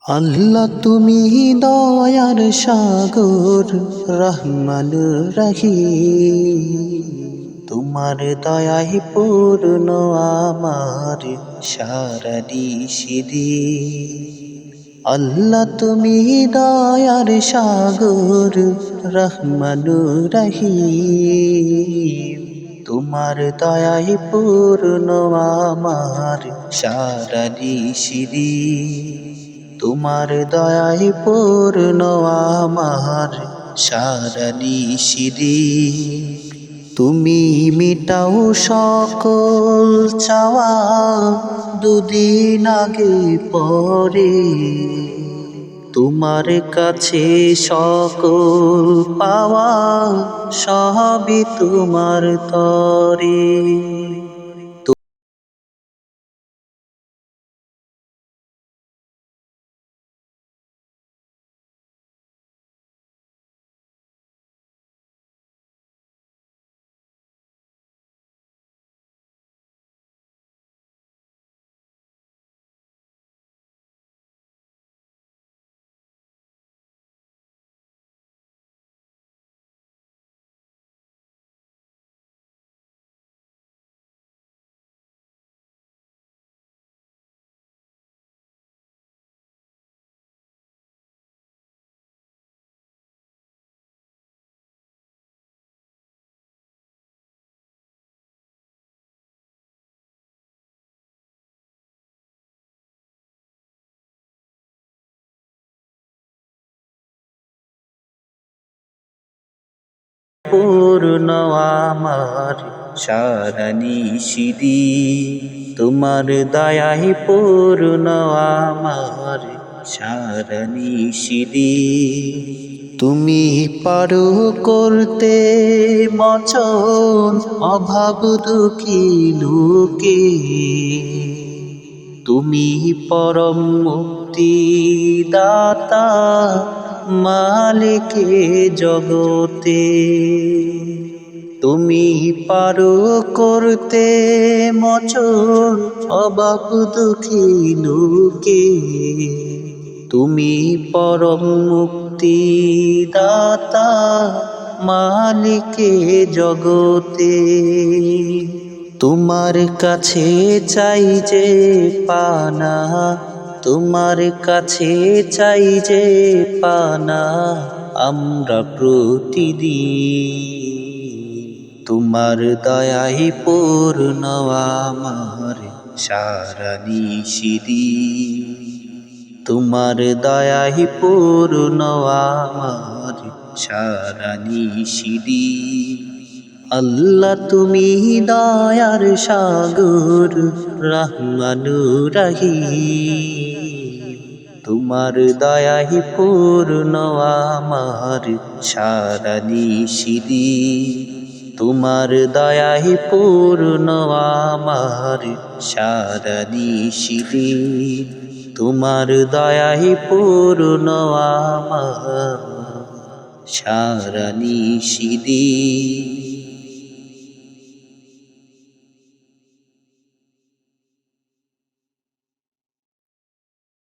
আল্লাহ তুমি দয়ার সাগর, রহমান রহিম। তোমার দয়ায় পূর্ণ আমার সারাটি সিঁড়ি। আল্লাহ তুমি দয়ার সাগর, রহমান রহিম। তোমার দয়ায় পূর্ণ আমার সারাটি সিঁড়ি। তোমার দয়ায় পূর্ণ আমার সারাটি সিঁড়ি। তুমি মিটাও সকল চাওয়া, দুদিন আগে পরে তোমার কাছে সকল পাওয়া, সবই তোমার তরে। পূর্ণ আমার সারানি সিঁড়ি। তোমার দয়ায় পূর্ণ আমার সারানি সিঁড়ি। তুমি পারো করতে মোচন অভাব দুঃখী লোকে। তুমি পরম মুক্তি দাতা, মালিকে জগতে। তুমি পারো করতে মোচন অভাব দুঃখী লোকে। তুমি পরম মুক্তি দাতা, মালিকে জগতে। তোমার কাছে চাই যে পানা, তোমার কাছে চাই যে পানা আমরা প্রতিদিন। তোমার দয়ায় পূর্ণ আমার সারানি সিঁড়ি। তোমার দয়ায় পূর্ণ আমার সারানি সিঁড়ি। আল্লাহ তুমি দয়ার সাগর, রহমান রহিম। তোমার দয়ায় পূর্ণ আমার সারানি সিঁড়ি। তোমার দয়ায় পূর্ণ আমার সারানি সিঁড়ি। তোমার দয়ায় পূর্ণ আমার সারানি সিঁড়ি।